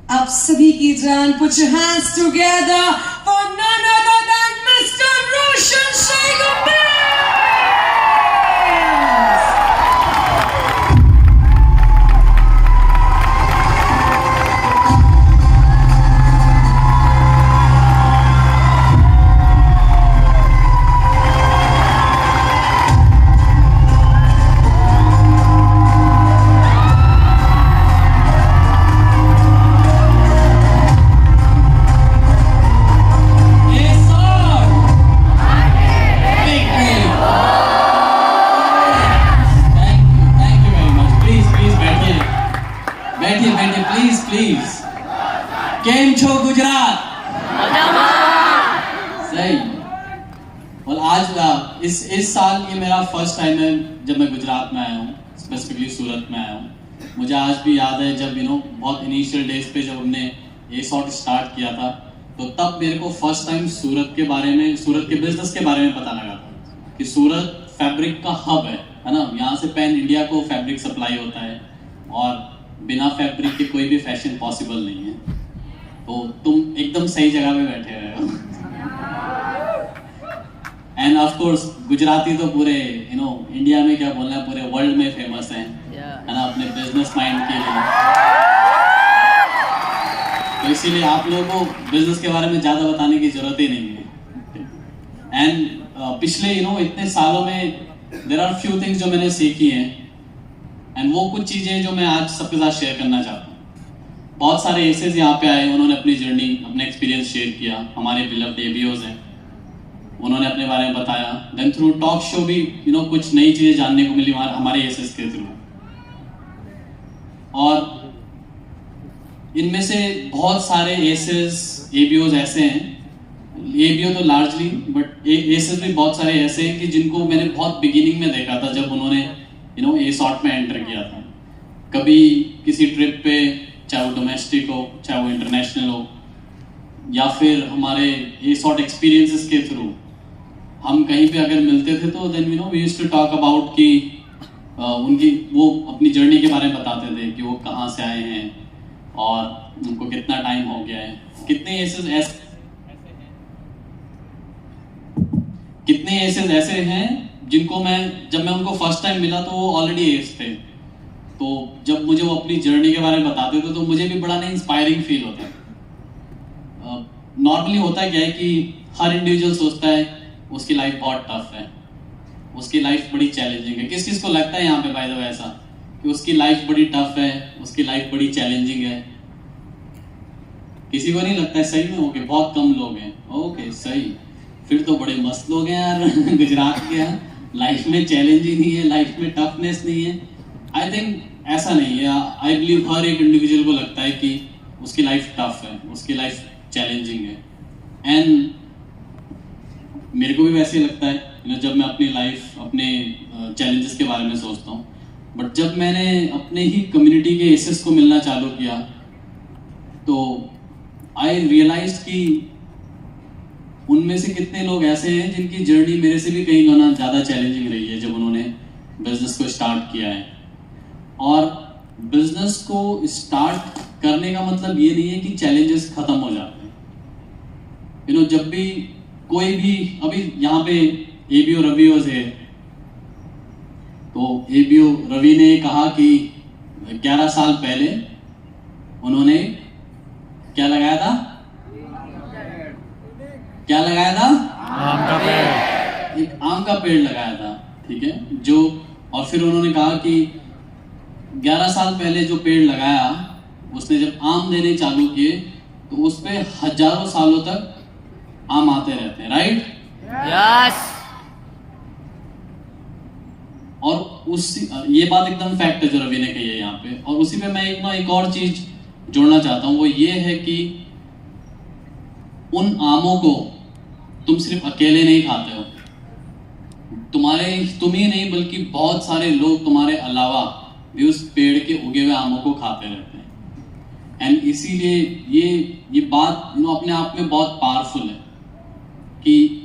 आप सभी की जान, put your hands together for none other than Mr. Roshan Singh Gomez. Please केम छो गुजरात सही। और आज इस साल ये मेरा फर्स्ट टाइम है जब मैं गुजरात में आया हूँ, स्पेसिफिकली सूरत में आया हूँ। मुझे आज भी याद है जब बहुत इनिशियल डेज पे जब हमने ASOT स्टार्ट किया था, तो तब मेरे को फर्स्ट टाइम सूरत के बारे में, सूरत के बिजनेस के बारे में पता लगा था कि सूरत फैब्रिक का हब है ना। यहाँ से पैन इंडिया को फैब्रिक सप्लाई होता है और बिना फैब्रिक के कोई भी फैशन पॉसिबल नहीं है। तो तुम एकदम सही जगह पे बैठे हुए हो। एंड ऑफ कोर्स गुजराती तो पूरे इंडिया में क्या बोलना है, पूरे वर्ल्ड में फेमस है ना अपने बिजनेस माइंड के लिए। तो इसीलिए आप लोगों को बिजनेस के बारे में ज्यादा बताने की जरूरत ही नहीं है। एंड पिछले इतने सालों में देयर आर फ्यू थिंग्स जो मैंने सीखी हैं, एंड वो कुछ चीजें जो मैं आज सबके साथ शेयर करना चाहता हूँ। बहुत सारे एसेस यहाँ पे आए, उन्होंने अपनी जर्नी, अपने एक्सपीरियंस शेयर किया। हमारे बिलव्ड ABOs हैं, उन्होंने अपने बारे में बताया। देन थ्रू टॉक शो भी कुछ नई चीजें जानने को मिली हमारे एसेस के थ्रू। और इनमें से बहुत सारे एसेस ABOs ऐसे हैं, ABO तो लार्जली, बट एसेस भी बहुत सारे ऐसे हैं कि जिनको मैंने बहुत बिगिनिंग में देखा था जब उन्होंने ASOT में एंटर किया था। कभी किसी ट्रिप पे, चाहे वो डोमेस्टिक हो चाहे वो इंटरनेशनल हो, या फिर हमारे ASOT एक्सपीरियंसेस के थ्रू हम कहीं पे अगर मिलते थे तो then we used to talk about कि उनकी वो अपनी जर्नी के बारे में बताते थे कि वो कहाँ से आए हैं और उनको कितना टाइम हो गया है। कितने एसेस ऐसे हैं जिनको जब मैं उनको फर्स्ट टाइम मिला तो वो ऑलरेडी एज थे। तो जब मुझे वो अपनी जर्नी के बारे में बताते थे तो मुझे भी बड़ा इंस्पायरिंग फील होता है। नॉर्मली होता है क्या है कि हर इंडिविजुअल सोचता है उसकी लाइफ बहुत टफ है, उसकी लाइफ बड़ी चैलेंजिंग है। किस किस को लगता है यहाँ पे बाय द वे ऐसा कि उसकी लाइफ बड़ी टफ है, उसकी लाइफ बड़ी चैलेंजिंग है? किसी को नहीं लगता है? सही में? ओके, बहुत कम लोग हैं। ओके सही, फिर तो बड़े मस्त लोग हैं यार गुजरात के। लाइफ में चैलेंज ही नहीं है, लाइफ में टफनेस नहीं है। आई थिंक ऐसा नहीं है। आई बिलीव हर एक इंडिविजुअल को लगता है कि उसकी लाइफ टफ है, उसकी लाइफ चैलेंजिंग है। एंड मेरे को भी वैसे ही लगता है जब मैं अपनी लाइफ, अपने चैलेंजेस के बारे में सोचता हूँ। बट जब मैंने अपने ही कम्युनिटी के एसेस को मिलना चालू किया तो आई रियलाइज कि उनमें से कितने लोग ऐसे हैं जिनकी जर्नी मेरे से भी कई गुना ज़्यादा चैलेंजिंग रही है जब उन्होंने बिजनेस को स्टार्ट किया है। और बिजनेस को स्टार्ट करने का मतलब ये नहीं है कि चैलेंजेस खत्म हो जाते हैं। जब भी कोई भी, अभी यहाँ पे ABO रवि है, तो ABO रवि ने कहा कि 11 साल पहले उन्होंने क्या लगाया था? क्या लगाया था? आम का पेड़। एक आम का पेड़ लगाया था, ठीक है। और फिर उन्होंने कहा कि 11 साल पहले जो पेड़ लगाया, उसने जब आम देने चालू किए तो उस पे हजारों सालों तक आम आते रहते हैं, राइट? यस। और ये बात एकदम फैक्ट है जो रवि ने कही है यहाँ पे। और उसी पे मैं एक और चीज जोड़ना चाहता हूँ, वो ये है कि उन आमों को तुम सिर्फ अकेले नहीं खाते हो, तुम ही नहीं बल्कि बहुत सारे लोग तुम्हारे अलावा भी उस पेड़ के उगे हुए आमों को खाते रहते हैं। एंड इसीलिए ये बात अपने आप में बहुत पावरफुल है कि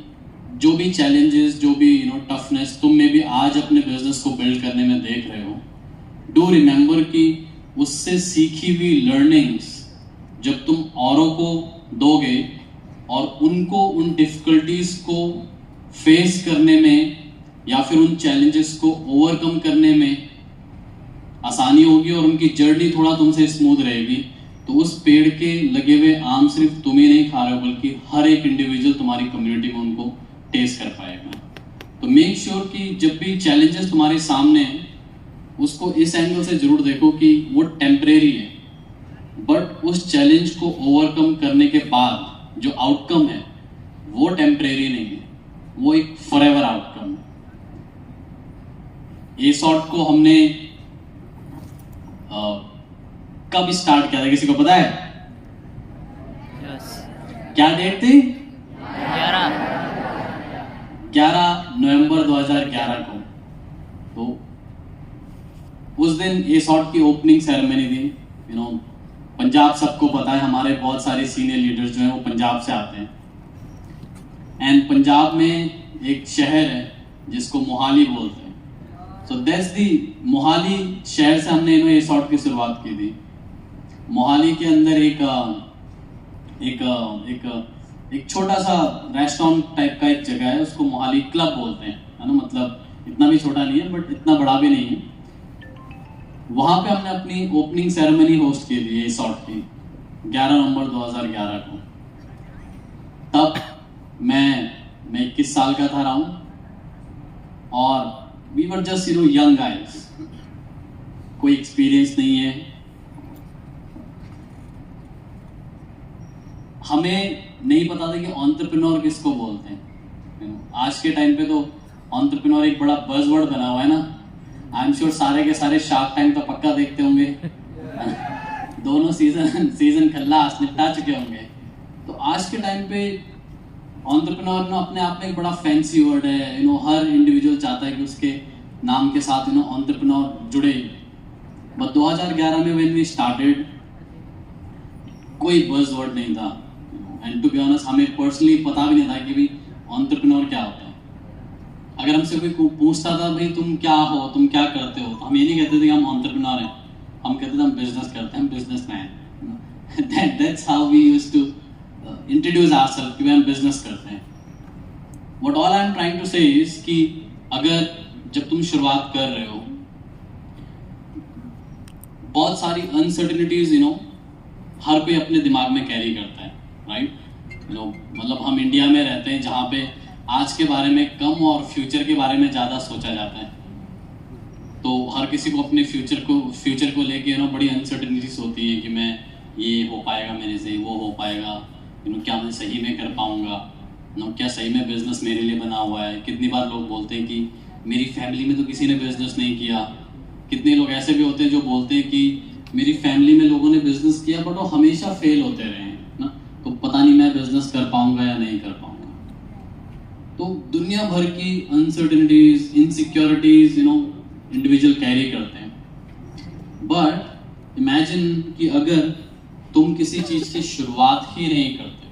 जो भी चैलेंजेस, जो भी टफनेस तुम में भी आज अपने बिजनेस को बिल्ड करने में देख रहे हो, डू रिमेंबर कि उससे सीखी हुई लर्निंग्स जब तुम औरों को दोगे और उनको उन डिफिकल्टीज को फेस करने में या फिर उन चैलेंजेस को ओवरकम करने में आसानी होगी और उनकी जर्नी थोड़ा तुमसे स्मूथ रहेगी, तो उस पेड़ के लगे हुए आम सिर्फ तुम ही नहीं खा रहे हो बल्कि हर एक इंडिविजुअल तुम्हारी कम्युनिटी में उनको टेस्ट कर पाएगा। तो मेक श्योर कि जब भी चैलेंजेस तुम्हारे सामने हैं उसको इस एंगल से जरूर देखो कि वो टेम्परेरी है, बट उस चैलेंज को ओवरकम करने के बाद जो आउटकम है वो टेम्परेरी नहीं है, वो एक फॉरएवर आउटकम है। ए सॉर्ट को हमने कब स्टार्ट किया था, किसी को पता है? क्या डेट थी? 11 नवंबर 2011 को। तो उस दिन ए सॉर्ट की ओपनिंग सेरेमनी थी। पंजाब सबको पता है, हमारे बहुत सारे सीनियर लीडर्स जो हैं वो पंजाब से आते हैं। एंड पंजाब में एक शहर है जिसको मोहाली बोलते हैं। सो दैट्स दी मोहाली शहर से हमने ए सॉर्ट की शुरुआत की थी। मोहाली के अंदर एक छोटा सा रेस्टोरेंट टाइप का एक जगह है, उसको मोहाली क्लब बोलते हैं, है ना। मतलब इतना भी छोटा नहीं है बट इतना बड़ा भी नहीं है। वहां पे हमने अपनी ओपनिंग सेरेमनी होस्ट की थी ए सॉर्ट की 11 नवंबर 2011 को। तब मैं 21 साल का था राउंड, और we were just young guys, कोई एक्सपीरियंस नहीं है। हमें नहीं पता था कि एंटरप्रेन्योर किसको बोलते हैं। आज के टाइम पे तो एंटरप्रेन्योर एक बड़ा बज़वर्ड बना हुआ है ना। आई एम श्योर सारे के सारे शार्क टैंक तो पक्का देखते होंगे दोनों सीजन खल्लास निपटा चुके होंगे। तो आज के टाइम पे एंटरप्रेन्योर अपने आप में एक बड़ा फैंसी वर्ड है। हर इंडिविजुअल चाहता है कि उसके नाम के साथ एंटरप्रेन्योर जुड़े। बट 2011 में व्हेन वी स्टार्टेड कोई बज़ वर्ड नहीं था, एंड टू बी ऑनेस्ट हमें पर्सनली पता भी नहीं था कि भाई एंटरप्रेन्योर क्या होता है। अगर हमसे कोई पूछता था भाई तुम क्या हो, तुम क्या करते हो, तो हम ये नहीं कहते थे कि हम एंटरप्रेन्योर हैं, हम कहते थे हम बिजनेस करते हैं, हम businessman. That's how we used to introduce ourself कि हम बिजनेस करते हैं। What all I am trying to say is कि अगर जब तुम शुरुआत कर रहे हो, बहुत सारी अनसर्टेनिटीज हर कोई अपने दिमाग में कैरी करता है, राइट। मतलब हम इंडिया में रहते हैं जहाँ पे आज के बारे में कम और फ्यूचर के बारे में ज़्यादा सोचा जाता है। तो हर किसी को अपने फ्यूचर को लेके बड़ी अनसर्टेनिटीज होती है कि मैं ये हो पाएगा मेरे से, वो हो पाएगा, क्या मैं सही में कर पाऊंगा, क्या सही में बिजनेस मेरे लिए बना हुआ है। कितनी बार लोग बोलते हैं कि मेरी फैमिली में तो किसी ने बिजनेस नहीं किया। कितने लोग ऐसे भी होते हैं जो बोलते हैं कि मेरी फैमिली में लोगों ने बिजनेस किया बट वो हमेशा फेल होते रहे हैं ना, तो पता नहीं मैं बिजनेस कर पाऊंगा या नहीं कर पाऊंगा। तो दुनिया भर की अनसर्टेनिटीज, इनसिक्योरिटीज इंडिविजुअल कैरी करते हैं। बट इमेजिन कि अगर तुम किसी चीज की शुरुआत ही नहीं करते,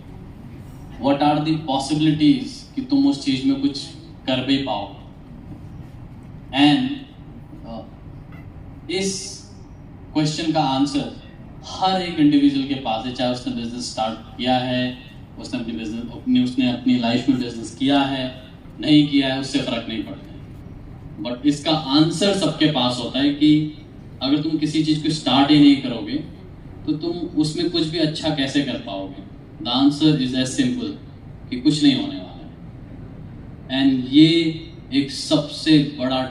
व्हाट आर द पॉसिबिलिटीज कि तुम उस चीज में कुछ कर भी पाओ। एंड इस क्वेश्चन का आंसर हर एक इंडिविजुअल के पास है, चाहे उसने बिजनेस स्टार्ट किया है, उसने अपनी लाइफ में बिजनेस किया है, नहीं किया है, उससे फर्क नहीं पड़ता। बट इसका आंसर सबके पास होता है कि अगर तुम किसी चीज को स्टार्ट ही नहीं करोगे तो तुम उसमें कुछ भी अच्छा कैसे कर पाओगे। The answer is as simple कि कुछ नहीं होने वाला है। एंड ये एक सबसे बड़ा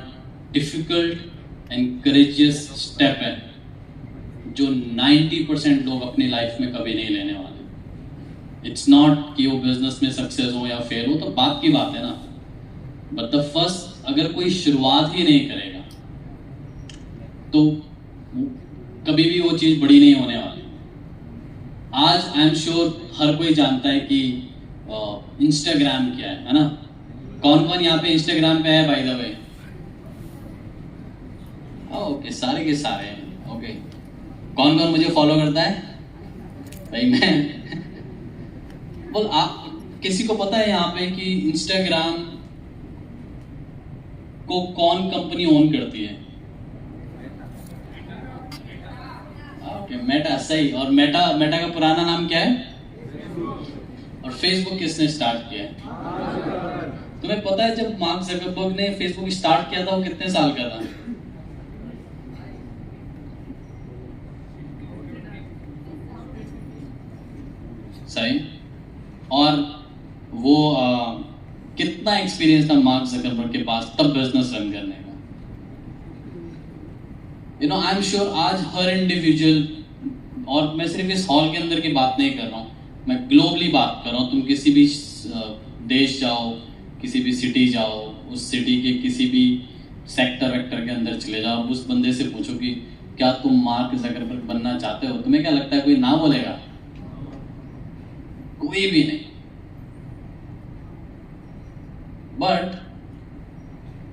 डिफिकल्ट एंड करेजियस स्टेप है जो 90% लोग अपनी लाइफ में कभी नहीं लेने वाले। इट्स नॉट कि वो बिजनेस में सक्सेस हो या फेल हो, तो बात की बात है ना, बट द फर्स्ट अगर कोई शुरुआत ही नहीं करेगा तो कभी भी वो चीज बड़ी नहीं होने वाली। आज आई एम श्योर हर कोई जानता है कि इंस्टाग्राम क्या है ना। कौन कौन यहाँ पे इंस्टाग्राम पे है बाय द वे? ओके, सारे के सारे हैं। ओके, कौन कौन मुझे फॉलो करता है भाई? मैं बोल, आप किसी को पता है यहाँ पे कि इंस्टाग्राम को कौन कंपनी ओन करती है? ओके मेटा, सही। और मेटा का पुराना नाम क्या है? और फेसबुक किसने स्टार्ट किया है? तुम्हें पता है जब मार्क जकरबर्ग ने फेसबुक स्टार्ट किया था वो कितने साल का था? सही। और वो कितना एक्सपीरियंस था मार्क जकरबर्ग के पास तब बिजनेस रन करने का? आई एम श्योर आज हर इंडिविजुअल, और मैं सिर्फ इस हॉल के अंदर की बात नहीं कर रहा हूँ, मैं ग्लोबली बात कर रहा हूँ। तुम किसी भी देश जाओ, किसी भी सिटी जाओ, उस सिटी के किसी भी सेक्टर वेक्टर के अंदर चले जाओ, उस बंदे से पूछो कि क्या तुम मार्क जकरबर्ग बनना चाहते हो, तुम्हें क्या लगता है कोई ना बोलेगा? कोई भी नहीं। बट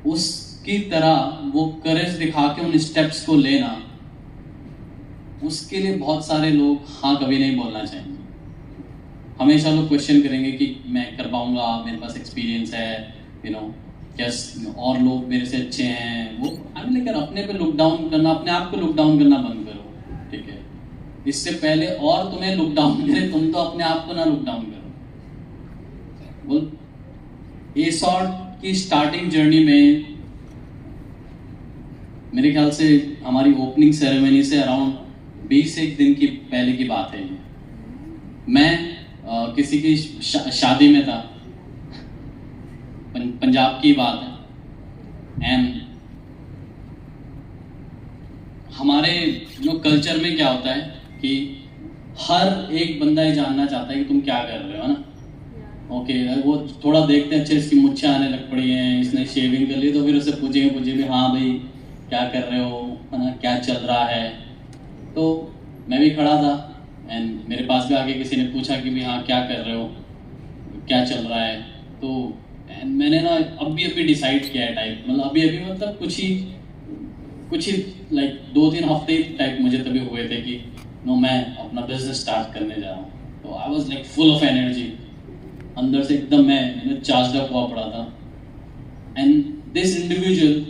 उसकी तरह वो करेज दिखा के उन स्टेप्स को लेना, उसके लिए बहुत सारे लोग हाँ कभी नहीं बोलना चाहेंगे। हमेशा लोग क्वेश्चन करेंगे कि मैं कर पाऊंगा, मेरे पास एक्सपीरियंस है, यस, और लोग मेरे से अच्छे हैं। वो लेकिन अपने पे लुक डाउन करना, अपने आप को लुक डाउन करना बंद करो, ठीक है? इससे पहले और तुम्हें लुक डाउन करे, तुम तो अपने आप को ना लुक डाउन करो। बोल, एसॉर्ट की स्टार्टिंग जर्नी में मेरे ख्याल से हमारी ओपनिंग सेरेमनी से अराउंड 21 दिन की पहले की बात है ये। मैं किसी की शादी में था, पंजाब की बात है। एंड हमारे कल्चर में क्या होता है कि हर एक बंदा ये जानना चाहता है कि तुम क्या कर रहे हो, है ना? ओके, वो थोड़ा देखते हैं, अच्छा इसकी मुच्छें आने लग पड़ी हैं, इसने शेविंग कर ली, तो फिर उससे पूछेंगे हाँ भाई क्या कर रहे हो, है ना, क्या चल रहा है। तो मैं भी खड़ा था एंड मेरे पास भी आके किसी ने पूछा कि भाई हाँ क्या कर रहे हो, क्या चल रहा है। तो मैंने ना अभी डिसाइड किया है टाइप, मतलब अभी मतलब कुछ ही लाइक 2-3 हफ्ते टाइप मुझे तभी हुए थे कि मैं अपना बिजनेस स्टार्ट करने जा रहा हूँ। तो I was like full of energy, अंदर से एकदम मैं चार्ज अप हुआ पड़ा था। एंड दिस इंडिविजुअल,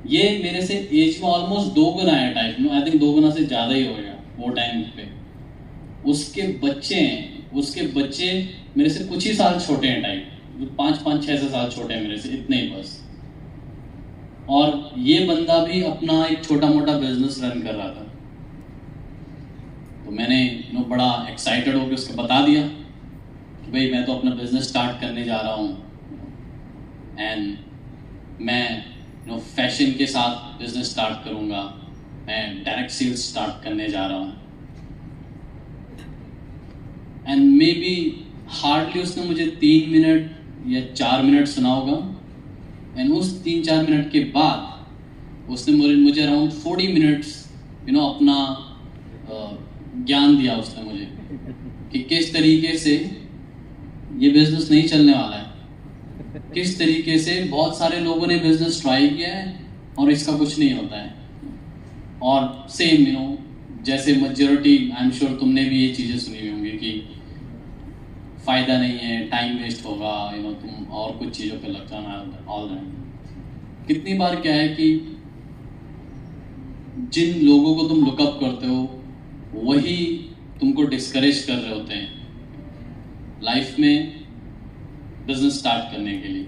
ये मेरे से एज में ऑलमोस्ट 2 गुना है टाइप, आई थिंक 2 गुना से ज़्यादा ही होगा वो टाइम पे। उसके बच्चे मेरे से कुछ ही साल छोटे हैं टाइप, 5-6 साल छोटे हैं मेरे से, इतने ही बस। और ये बंदा भी अपना एक छोटा मोटा बिजनेस रन कर रहा था। तो मैंने बड़ा एक्साइटेड होकर उसको बता दिया कि भाई मैं तो अपना बिजनेस स्टार्ट करने जा रहा हूँ एंड मैं फैशन के साथ बिजनेस स्टार्ट करूँगा, मैं डायरेक्ट सेल्स स्टार्ट करने जा रहा हूँ। एंड मे बी हार्डली उसने मुझे 3 मिनट या 4 मिनट सुना होगा। एंड उस 3-4 मिनट के बाद उसने मुझे अराउंड 40 मिनट्स अपना ज्ञान दिया उसने मुझे कि किस तरीके से ये बिजनेस नहीं चलने वाला है, किस तरीके से बहुत सारे लोगों ने बिजनेस ट्राई किया है और इसका कुछ नहीं होता है। और सेम जैसे मेजॉरिटी, आई एम श्योर तुमने भी ये चीज़ें सुनी हुई होंगी कि फ़ायदा नहीं है, टाइम वेस्ट होगा, तुम और कुछ चीज़ों पे लग जाना ऑल दैट। कितनी बार क्या है कि जिन लोगों को तुम लुकअप करते हो वही तुमको डिस्करेज कर रहे होते हैं लाइफ में बिजनेस स्टार्ट करने के लिए।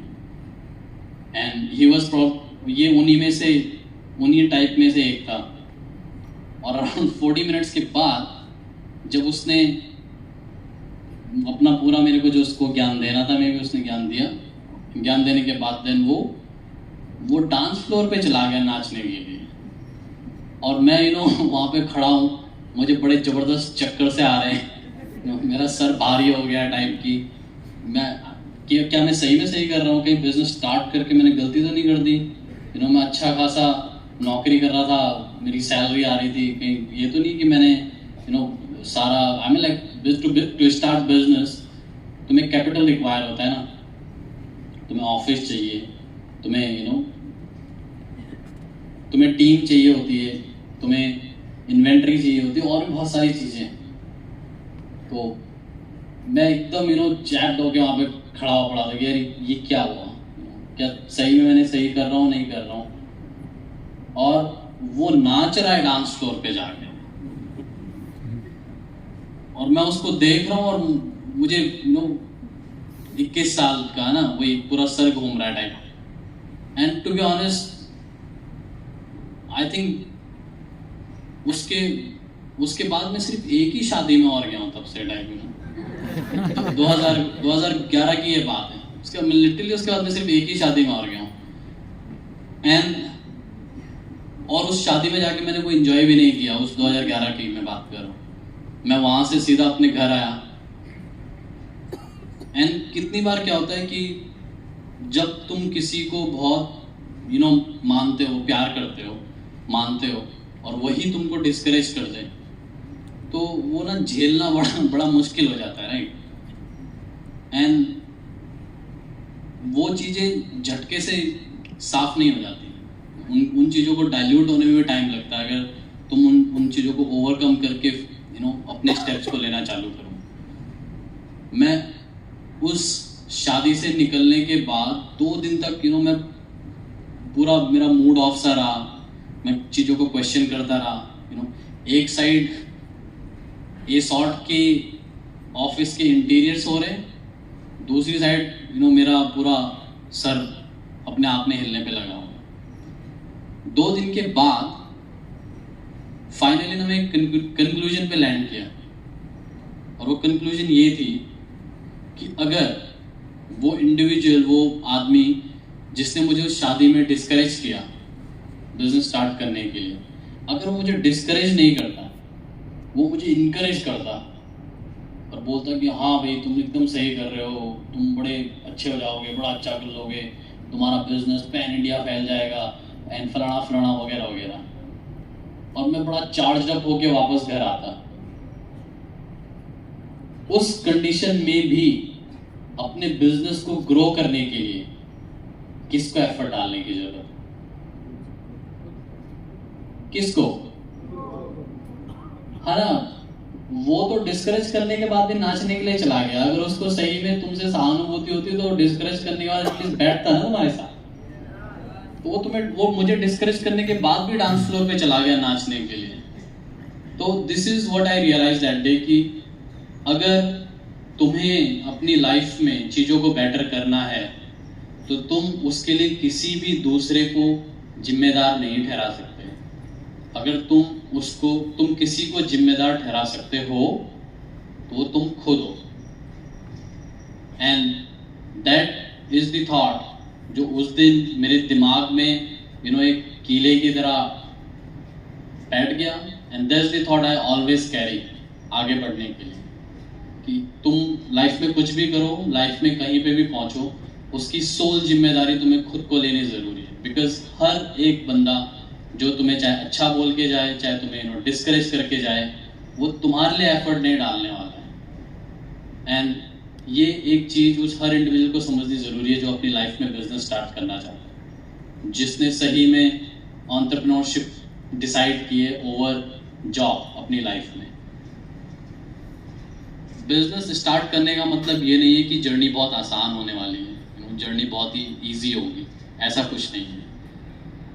एंड ही वाज ये उन्हीं टाइप में से एक था। और अराउंड 40 मिनट्स के बाद जब उसने अपना पूरा मेरे को जो उसको ज्ञान देना था, मैं भी उसने ज्ञान दिया। ज्ञान देने के बाद देन वो डांस फ्लोर पे चला गया नाचने के लिए। और मैं वहाँ पे खड़ा हूँ, मुझे बड़े ज़बरदस्त चक्कर से आ रहे हैं, मेरा सर भारी हो गया टाइप की। क्या मैं सही में सही कर रहा हूँ? कहीं बिजनेस स्टार्ट करके मैंने गलती तो नहीं कर दी? मैं अच्छा खासा नौकरी कर रहा था, मेरी सैलरी आ रही थी, कहीं ये तो नहीं कि मैंने सारा, I mean like to start business तुम्हें कैपिटल रिक्वायर होता है ना, तुम्हें ऑफिस चाहिए, तुम्हें टीम चाहिए होती है, तुम्हें इन्वेंट्री चाहिए होती है और भी बहुत सारी चीज़ें। तो मैं एकदम चैप्ड होके वहाँ पे खड़ा हो पड़ा था कि यार ये क्या हुआ, क्या सही में मैंने सही कर रहा हूँ नहीं कर रहा हूँ। और वो नाच रहा है डांस फ्लोर पे जाके, और मैं उसको देख रहा हूँ और मुझे 21 साल का ना वही पूरा सर घूम रहा है type. And to be honest I think उसके बाद मैं सिर्फ एक ही शादी में और गया हूँ तब से टाइप में। तो 2011 की ये बात है। उसके लिटरली उसके बाद मैं सिर्फ एक ही शादी में और गया हूँ। और उस शादी में जाके मैंने कोई एंजॉय भी नहीं किया। उस 2011 की मैं बात कर रहा हूँ। मैं वहां से सीधा अपने घर आया। एंड कितनी बार क्या होता है कि जब तुम किसी को बहुत मानते हो, प्यार करते हो, मानते हो, और वही तुमको डिस्करेज कर दे, तो वो ना झेलना बड़ा मुश्किल हो जाता है, राइट। एंड वो चीजें झटके से साफ नहीं हो जाती। उन चीजों को डाइल्यूट होने में भी टाइम लगता है अगर तुम उन चीजों को ओवरकम करके अपने स्टेप्स को लेना चालू करो। मैं उस शादी से निकलने के बाद 2 दिन तक मैं पूरा मेरा मूड ऑफ सा रहा। मैं चीज़ों को क्वेश्चन करता रहा। एक साइड ये सॉर्ट के ऑफिस के इंटीरियर्स हो रहे, दूसरी साइड मेरा पूरा सर अपने आप में हिलने पे लगा हुआ। 2 दिन के बाद फाइनली ना मैं कंक्लूजन पे लैंड किया, और वो कंक्लूजन ये थी कि अगर वो इंडिविजुअल, वो आदमी जिसने मुझे उस शादी में डिस्करेज किया बिजनेस स्टार्ट करने के लिए, अगर वो मुझे डिस्करेज नहीं करता, वो मुझे इनकरेज करता और बोलता कि हाँ भाई तुम एकदम सही कर रहे हो, तुम बड़े अच्छे हो जाओगे, बड़ा अच्छा कर लोगे, तुम्हारा बिजनेस पैन इंडिया फैल जाएगा एंड फलाना फलाना वगैरह वगैरह, और मैं बड़ा चार्ज अप होके वापस घर आता। उस कंडीशन में भी अपने बिजनेस को ग्रो करने के लिए किसको एफर्ट डालने की जरूरत? किसको? है ना, वो तो डिस्करेज करने के बाद भी नाचने के लिए चला गया। अगर उसको सही में तुमसे सहानुभूति होती तो डिस्करेज करने के बाद एटलीस्ट बैठता ना तुम्हारे साथ। तो वो मुझे डिस्करेज करने के बाद भी डांस फ्लोर पे चला गया नाचने के लिए। तो this is what I realise that day कि अगर तुम्हें अपनी लाइफ में चीजों को बेटर करना है तो तुम उसके लिए किसी भी दूसरे को जिम्मेदार नहीं ठहरा सकते। अगर तुम किसी को जिम्मेदार ठहरा सकते हो तो तुम खुद हो। And that is the thought जो उस दिन मेरे दिमाग में एक कीले की तरह बैठ गया। And that's the thought I always carry आगे बढ़ने के लिए कि तुम लाइफ में कुछ भी करो, लाइफ में कहीं पे भी पहुंचो, उसकी सोल जिम्मेदारी तुम्हें खुद को लेनी जरूरी है। बिकॉज हर एक बंदा जो तुम्हें चाहे अच्छा बोल के जाए, चाहे तुम्हें डिस्करेज करके जाए, वो तुम्हारे लिए एफर्ट नहीं डालने वाला है। एंड ये एक चीज उस हर इंडिविजुअल को समझनी जरूरी है जो अपनी लाइफ में बिजनेस स्टार्ट करना चाहता है, जिसने सही में एंटरप्रेन्योरशिप डिसाइड किए ओवर जॉब अपनी लाइफ में। बिजनेस स्टार्ट करने का मतलब ये नहीं है कि जर्नी बहुत आसान होने वाली है, जर्नी बहुत ही इजी होगी, ऐसा कुछ नहीं है।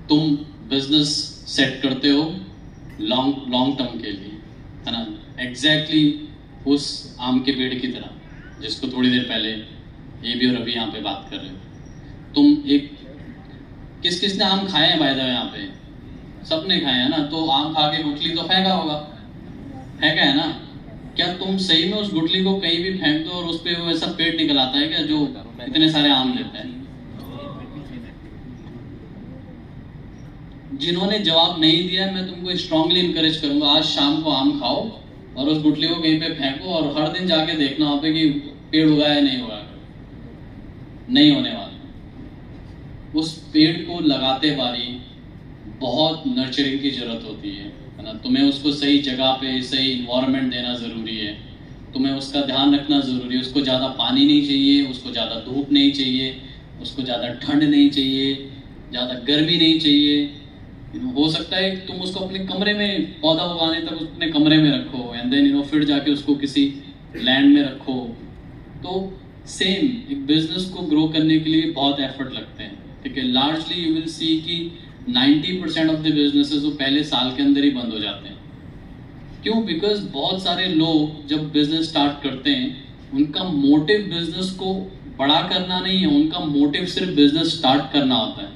तुम बिजनेस सेट करते हो लॉन्ग टर्म के लिए, है ना, एग्जैक्टली उस आम के पेड़ की तरह जिसको थोड़ी देर पहले ए बी और अभी यहाँ पे बात कर रहे हो। तुम किसने आम खाए हैं बाय द वे? यहाँ पे सबने खाए हैं ना। तो आम खा के गुठली तो फेंका होगा, फेंका है ना। क्या तुम सही में उस गुठली को कहीं भी फेंक दो और उस पे वैसा पेड़ निकल आता है क्या जो इतने सारे आम देता है? जिन्होंने जवाब नहीं दिया, मैं तुमको स्ट्रांगली इनकरेज करूंगा, आज शाम को आम खाओ और उस गुठली को कहीं पे फेंको और हर दिन जाके देखना वहां पे कि पेड़ उगा है नहीं उगा, नहीं होने वाला। उस पेड़ को लगाते बारी बहुत नर्चरिंग की जरूरत होती है ना। तुम्हें उसको सही जगह पे सही इन्वायरमेंट देना जरूरी है, तुम्हें उसका ध्यान रखना जरूरी है। उसको ज़्यादा पानी नहीं चाहिए, उसको ज़्यादा धूप नहीं चाहिए, उसको ज़्यादा ठंड नहीं चाहिए, ज़्यादा गर्मी नहीं चाहिए। हो सकता है तुम उसको अपने कमरे में पौधा उगाने तक अपने कमरे में रखो एंड देन फिर जाके उसको किसी लैंड में रखो। तो सेम एक बिजनेस को ग्रो करने के लिए बहुत एफर्ट लगते हैं, ठीक है। लार्जली यू विल सी कि 90% ऑफ द बिजनेसेस वो पहले साल के अंदर ही बंद हो जाते हैं। क्यों? बिकॉज बहुत सारे लोग जब बिजनेस स्टार्ट करते हैं उनका मोटिव बिजनेस को बड़ा करना नहीं है, उनका मोटिव सिर्फ बिजनेस स्टार्ट करना होता है।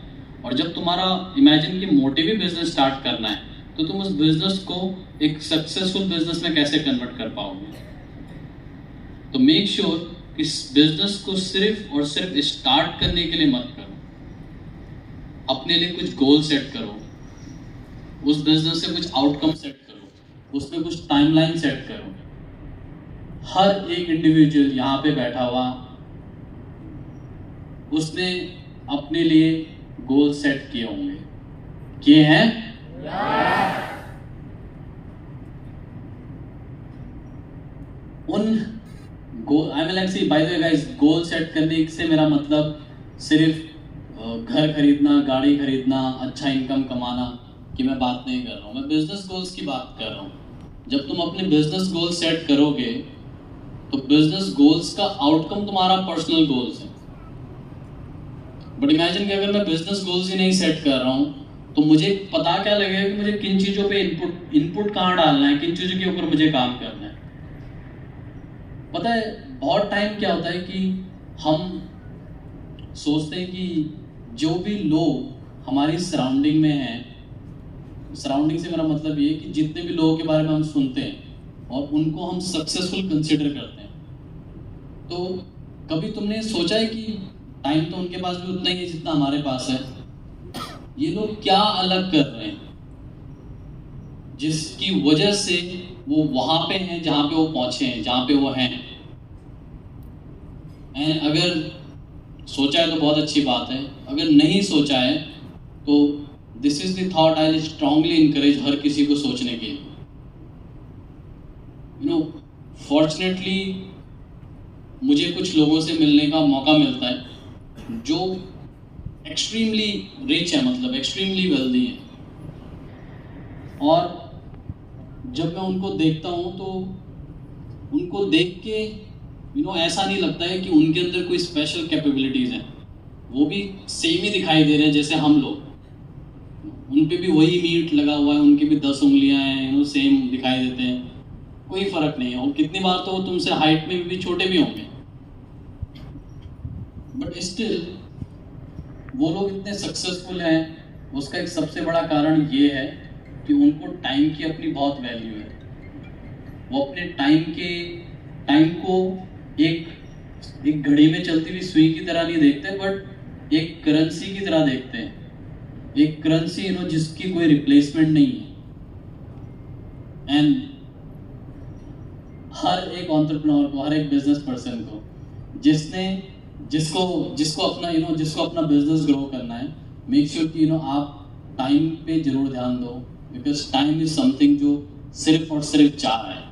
और जब तुम्हारा इमेजिन कि मोटिव ही बिजनेस स्टार्ट करना है तो तुम उस बिजनेस को एक सक्सेसफुल बिजनेस में कैसे कन्वर्ट कर पाओगे? तो मेक श्योर कि इस बिजनेस को सिर्फ और सिर्फ स्टार्ट करने के लिए मत करो, अपने लिए कुछ गोल सेट करो, उस बिजनेस से कुछ आउटकम सेट करो, उसमें कुछ टाइमलाइन सेट करो। हर एक इंडिविजुअल यहाँ पे बैठा हुआ उसने अपने लिए गोल सेट किए होंगे, किए हैं? उन goal, I mean see by the way guys, goal set करने से मेरा मतलब सिर्फ घर खरीदना, गाड़ी खरीदना, अच्छा इनकम कमाना की मैं बात नहीं कर रहा हूँ। मैं बिजनेस गोल्स की बात कर रहा हूँ। जब तुम अपने बिजनेस गोल सेट करोगे तो बिजनेस गोल्स का आउटकम तुम्हारा पर्सनल गोल्स है। बट इमेजिन कि अगर मैं बिजनेस गोल्स ही नहीं सेट कर रहा हूँ तो मुझे पता क्या लगेगा कि मुझे किन चीज़ों पे इनपुट कहाँ डालना है, किन चीज़ों के ऊपर मुझे काम करना है। पता है बहुत टाइम क्या होता है कि हम सोचते हैं कि जो भी लोग हमारी सराउंडिंग में हैं, सराउंडिंग से मेरा मतलब ये कि जितने भी लोगों के बारे में हम सुनते हैं और उनको हम सक्सेसफुल कंसिडर करते हैं, तो कभी तुमने सोचा है कि टाइम तो उनके पास भी उतना ही है जितना हमारे पास है, ये लोग क्या अलग कर रहे हैं जिसकी वजह से वो वहां पे हैं जहां पे वो पहुंचे हैं, जहां पे वो हैं। एंड अगर सोचा है तो बहुत अच्छी बात है, अगर नहीं सोचा है तो this is the thought I strongly encourage हर किसी को सोचने के लिए। फॉर्चुनेटली मुझे कुछ लोगों से मिलने का मौका मिलता है जो एक्सट्रीमली रिच है, मतलब एक्सट्रीमली वेल्दी है, और जब मैं उनको देखता हूँ तो उनको देख के ऐसा नहीं लगता है कि उनके अंदर कोई स्पेशल कैपेबिलिटीज़ हैं। वो भी सेम ही दिखाई दे रहे हैं जैसे हम लोग, उन पे भी वही मीट लगा हुआ है, उनकी भी 10 उंगलियां हैं, सेम दिखाई देते हैं, कोई फ़र्क नहीं है। और कितनी बार तो वो तुमसे हाइट में भी छोटे भी होंगे, बट स्टिल वो लोग इतने सक्सेसफुल हैं। उसका एक सबसे बड़ा कारण ये है कि उनको टाइम की अपनी बहुत वैल्यू है। वो अपने टाइम को एक घड़ी में चलती हुई सुई की तरह नहीं देखते, बट एक करेंसी की तरह देखते हैं। एक करेंसी जिसकी कोई रिप्लेसमेंट नहीं है। एंड हर एक एंटरप्रेन्योर को, हर एक बिजनेस पर्सन को जिसको अपना बिजनेस ग्रो करना है, मेक श्योर कि आप टाइम पे जरूर ध्यान दो, बिकॉज टाइम इज समथिंग जो सिर्फ और सिर्फ जा रहा है,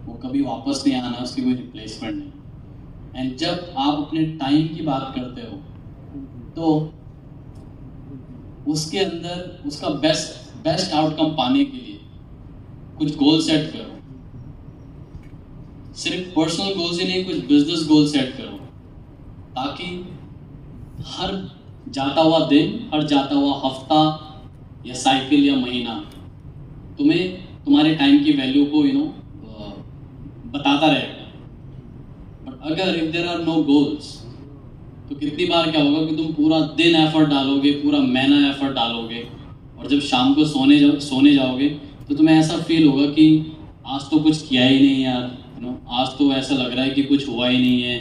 वो कभी वापस नहीं आना, उसकी कोई रिप्लेसमेंट नहीं। एंड जब आप अपने टाइम की बात करते हो तो उसके अंदर उसका बेस्ट आउटकम पाने के लिए कुछ गोल सेट करो। सिर्फ पर्सनल गोल्स ही नहीं, कुछ बिजनेस गोल सेट करो, ताकि हर जाता हुआ दिन, हर जाता हुआ हफ्ता या साइकिल या महीना तुम्हें तुम्हारे टाइम की वैल्यू को बताता रहेगा। बट अगर if there are no goals तो कितनी बार क्या होगा कि तुम पूरा दिन एफर्ट डालोगे, पूरा महीना एफर्ट डालोगे, और जब शाम को सोने जाओगे तो तुम्हें ऐसा फील होगा कि आज तो कुछ किया ही नहीं यार, आज तो ऐसा लग रहा है कि कुछ हुआ ही नहीं है,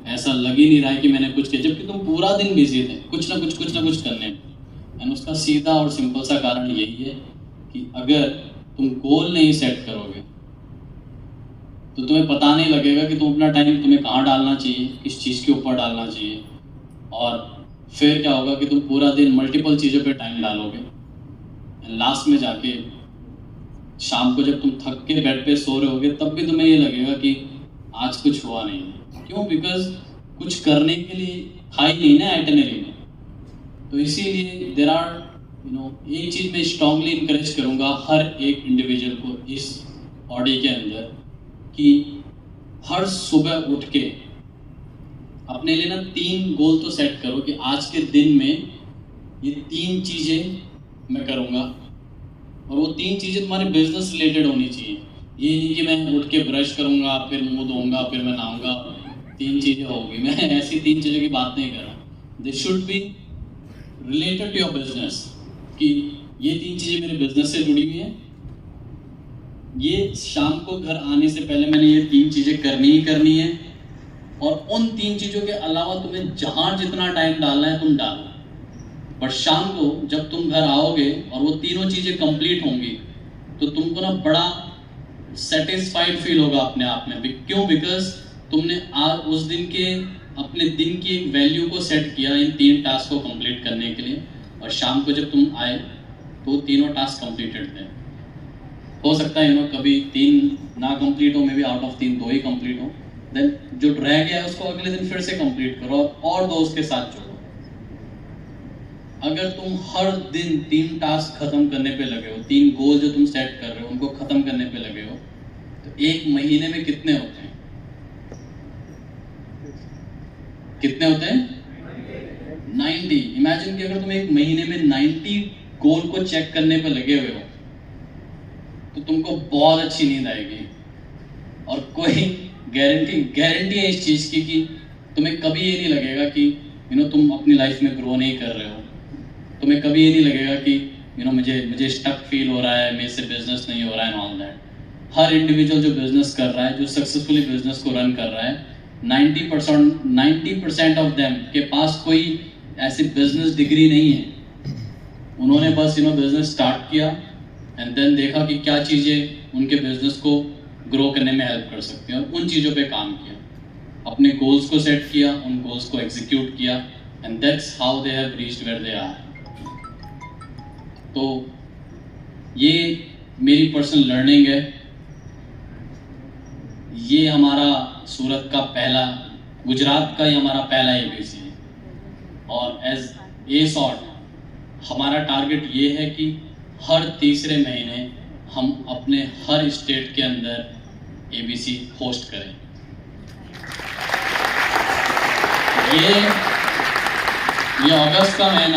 ऐसा लग ही नहीं रहा है कि मैंने कुछ किया, जबकि तुम पूरा दिन बिजी थे कुछ ना कुछ करने में। एंड उसका सीधा और सिंपल सा कारण यही है कि अगर तुम गोल नहीं सेट करोगे तो तुम्हें पता नहीं लगेगा कि तुम अपना टाइम तुम्हें कहाँ डालना चाहिए, किस चीज़ के ऊपर डालना चाहिए, और फिर क्या होगा कि तुम पूरा दिन मल्टीपल चीज़ों पे टाइम डालोगे। लास्ट में जाके शाम को जब तुम थक के बेड पे सो रहे होगे तब भी तुम्हें ये लगेगा कि आज कुछ हुआ नहीं है। क्यों? बिकॉज कुछ करने के लिए था ही नहीं ना आइटनरी में। तो इसीलिए देयर आर एक चीज़ मैं स्ट्रांगली इनकरेज करूँगा हर एक इंडिविजुअल को इस ऑडी के अंदर, कि हर सुबह उठ के अपने लिए 3 गोल तो सेट करो कि आज के दिन में ये 3 चीज़ें मैं करूँगा। और वो 3 चीज़ें तुम्हारे बिजनेस रिलेटेड होनी चाहिए। ये नहीं कि मैं उठ के ब्रश करूँगा, फिर मुंह धोऊंगा, फिर मैं नहाऊंगा, 3 चीज़ें होगी। मैं ऐसी 3 चीज़ों की बात नहीं कर रहा। This should be related to your business, कि ये 3 चीज़ें मेरे बिजनेस से जुड़ी हुई हैं। ये शाम को घर आने से पहले मैंने ये 3 चीज़ें करनी ही करनी है, और उन 3 चीज़ों के अलावा तुम्हें जहाँ जितना टाइम डालना है तुम डालो। पर शाम को जब तुम घर आओगे और वो तीनों चीज़ें कंप्लीट होंगी तो तुमको ना बड़ा सेटिस्फाइड फील होगा अपने आप में। क्यों? बिकॉज तुमने आज उस दिन के अपने दिन की एक वैल्यू को सेट किया इन 3 टास्क को कंप्लीट करने के लिए, और शाम को जब तुम आए तो तीनों टास्क कंप्लीटेड थे। हो सकता है कभी 3 ना कंप्लीट हो, may be out of 3 2 he complete हो, देन जो रह गया है उसको अगले दिन फिर से कंप्लीट करो और 2 उसके साथ जोड़ो। अगर तुम हर दिन 3 टास्क खत्म करने पे लगे हो, 3 गोल जो तुम सेट कर रहे हो उनको खत्म करने पे लगे हो, तो 1 महीने में कितने होते हैं? कितने होते हैं? 90। इमेजिन कि अगर तुम 1 महीने में 90 गोल को चेक करने पे लगे हुए हो तो तुमको बहुत अच्छी नींद आएगी, और कोई गारंटी है इस चीज की कि तुम्हें कभी ये नहीं लगेगा कि तुम अपनी लाइफ में ग्रो नहीं कर रहे हो। तुम्हें कभी ये नहीं लगेगा कि मुझे स्टक फील हो रहा है, मेरे से बिजनेस नहीं हो रहा है and all that. Her individual जो बिजनेस कर रहा है, जो सक्सेसफुली बिजनेस को रन कर रहा है, 90% ऑफ देम के पास कोई ऐसी बिजनेस डिग्री नहीं है। उन्होंने बस बिजनेस स्टार्ट किया एंड देन देखा कि क्या चीज़ें उनके बिजनेस को ग्रो करने में हेल्प कर सकती हैं, और उन चीज़ों पे काम किया, अपने गोल्स को सेट किया, उन गोल्स को एग्जीक्यूट किया, and that's how they have reached where they are. तो ये मेरी पर्सनल लर्निंग है। ये हमारा सूरत का पहला, गुजरात का ही हमारा पहला ABC है, और एज ए सॉर्ट हमारा टारगेट ये है कि हर तीसरे महीने हम अपने हर स्टेट के अंदर ABC होस्ट करें। ये अगस्त का महीना